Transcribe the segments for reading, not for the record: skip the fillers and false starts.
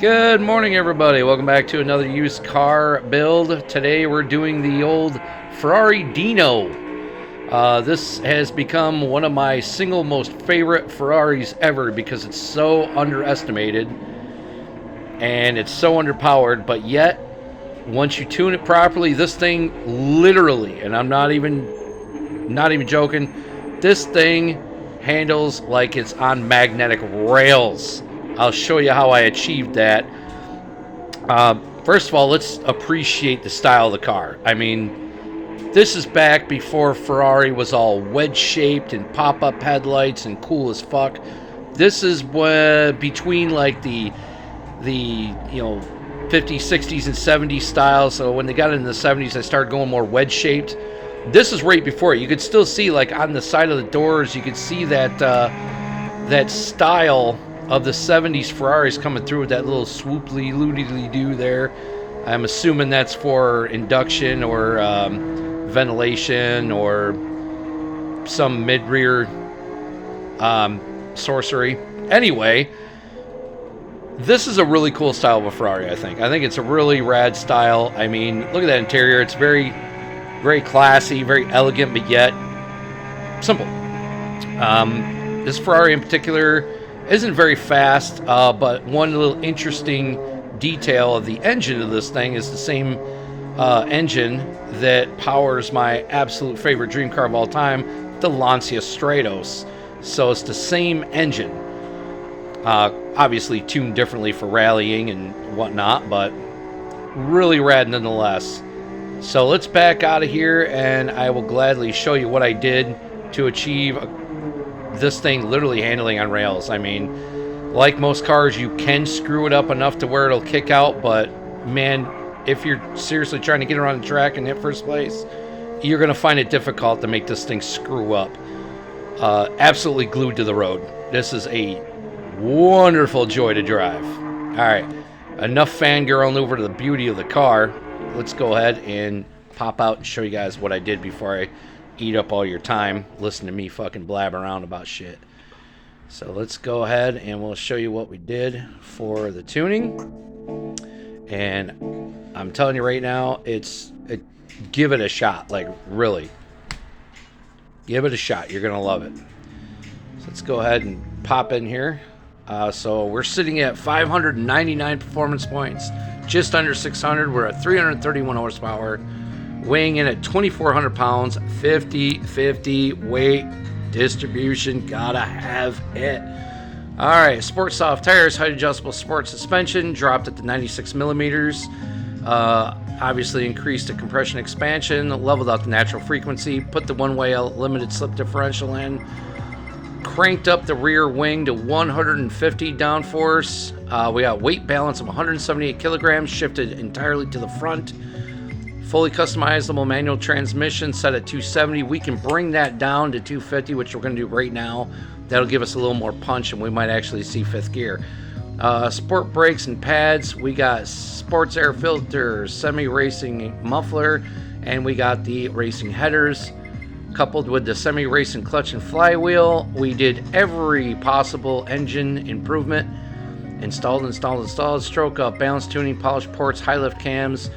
Good morning, everybody. Welcome back to another used car build. Today we're doing the old Ferrari Dino. This has become one of my single most favorite Ferraris ever because it's so underestimated and it's so underpowered, but yet once you tune it properly, this thing literally, and I'm not even joking, this thing handles like it's on magnetic rails. I'll show you how I achieved that. First of all, let's appreciate the style of the car. I mean, this is back before Ferrari was all wedge-shaped and pop-up headlights and cool as fuck. This is between like the 50s, 60s, and 70s style. So when they got into the 70s, they started going more wedge-shaped. This is right before it. You could still see, like, on the side of the doors, you could see that that style of the 70s Ferraris coming through with that little swooply loodly doo there. I'm assuming that's for induction or ventilation or some mid-rear sorcery. Anyway, this is a really cool style of a Ferrari, I think. I think it's a really rad style. I mean, look at that interior. It's very, very classy, very elegant, but yet simple. This Ferrari in particular isn't very fast, but one little interesting detail of the engine of this thing is the same engine that powers my absolute favorite dream car of all time, the Lancia Stratos. So it's the same engine, obviously tuned differently for rallying and whatnot, but really rad nonetheless. So let's back out of here and I will gladly show you what I did to achieve this thing literally handling on rails. I mean, like most cars, you can screw it up enough to where it'll kick out, but man, if you're seriously trying to get around the track in that first place, you're going to find it difficult to make this thing screw up. Absolutely glued to the road. This is a wonderful joy to drive. Alright, enough fangirling over to the beauty of the car. Let's go ahead and pop out and show you guys what I did before I eat up all your time. Listen to me fucking blab around about shit. So let's go ahead and we'll show you what we did for the tuning. And I'm telling you right now, give it a shot. Like, really. Give it a shot. You're going to love it. So let's go ahead and pop in here. So we're sitting at 599 performance points. Just under 600. We're at 331 horsepower. Weighing in at 2,400 pounds, 50-50 weight distribution, gotta have it. All right, sport soft tires, height adjustable sport suspension, dropped at the 96 millimeters. Obviously increased the compression expansion, leveled out the natural frequency, put the one-way limited slip differential in, cranked up the rear wing to 150 downforce. We got weight balance of 178 kilograms, shifted entirely to the front. Fully customizable manual transmission set at 270. We can bring that down to 250, which we're going to do right now. That'll give us a little more punch, and we might actually see fifth gear. Sport brakes and pads. We got sports air filter, semi-racing muffler, and we got the racing headers. Coupled with the semi-racing clutch and flywheel, we did every possible engine improvement. Installed. Stroke up, balance tuning, polished ports, high lift cams,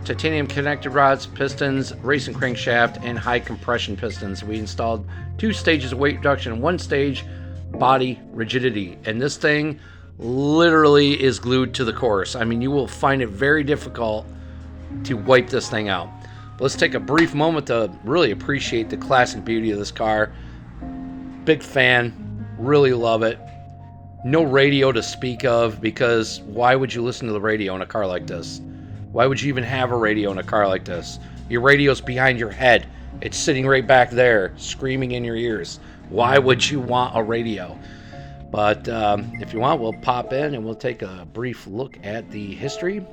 titanium connected rods, pistons, racing crankshaft, and high compression pistons. We installed 2 stages of weight reduction and 1 stage body rigidity. And this thing literally is glued to the course. I mean, you will find it very difficult to wipe this thing out. But let's take a brief moment to really appreciate the classic beauty of this car. Big fan, really love it. No radio to speak of, because why would you listen to the radio in a car like this? Why would you even have a radio in a car like this? Your radio's behind your head. It's sitting right back there, screaming in your ears. Why would you want a radio? But if you want, we'll pop in and we'll take a brief look at the history.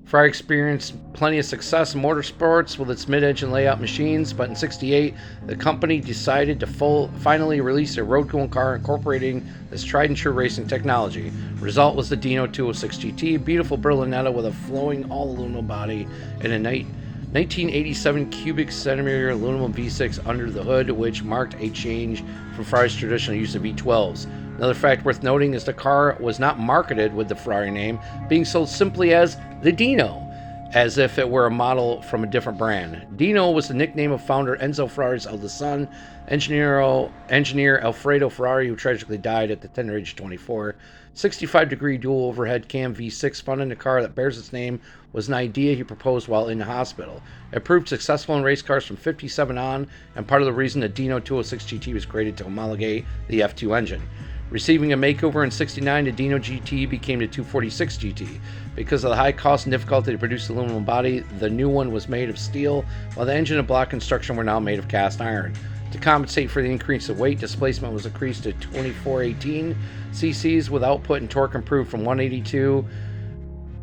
Ferrari experienced plenty of success in motorsports with its mid-engine layout machines, but in '68, the company decided to finally release a road-going car incorporating this tried-and-true racing technology. Result was the Dino 206 GT, beautiful Berlinetta with a flowing all-aluminum body and a 1987 cubic centimeter aluminum V6 under the hood, which marked a change from Ferrari's traditional use of V12s. Another fact worth noting is the car was not marketed with the Ferrari name, being sold simply as the Dino, as if it were a model from a different brand. Dino was the nickname of founder Enzo Ferrari's eldest son, engineer Alfredo Ferrari, who tragically died at the tender age of 24. 65-degree dual overhead cam V6 found in the car that bears its name was an idea he proposed while in the hospital. It proved successful in race cars from 57 on, and part of the reason the Dino 206 GT was created to homologate the F2 engine. Receiving a makeover in 69, the Dino GT became the 246 GT. Because of the high cost and difficulty to produce the aluminum body, the new one was made of steel, while the engine and block construction were now made of cast iron. To compensate for the increase of weight, displacement was increased to 2418 cc's, with output and torque improved from 182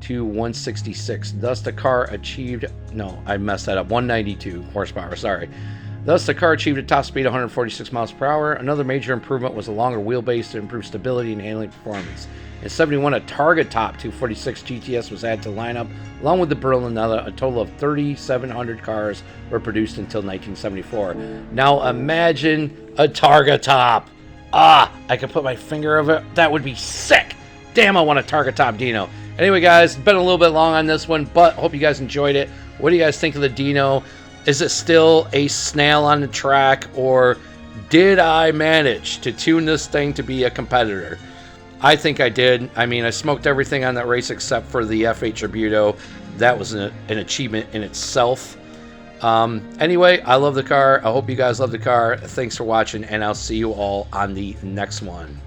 to 166. Thus the car achieved, no, I messed that up, 192 horsepower, sorry. Thus, the car achieved a top speed of 146 miles per hour. Another major improvement was a longer wheelbase to improve stability and handling performance. In 71, a Targa Top 246 GTS was added to the lineup, along with the Berlin Leather. A total of 3,700 cars were produced until 1974. Now imagine a Targa Top. I could put my finger over it. That would be sick. Damn, I want a Targa Top Dino. Anyway, guys, it's been a little bit long on this one, but hope you guys enjoyed it. What do you guys think of the Dino? Is it still a snail on the track, or did I manage to tune this thing to be a competitor? I think I did. I mean, I smoked everything on that race except for the F8 Tributo. That was an achievement in itself. Anyway, I love the car. I hope you guys love the car. Thanks for watching, and I'll see you all on the next one.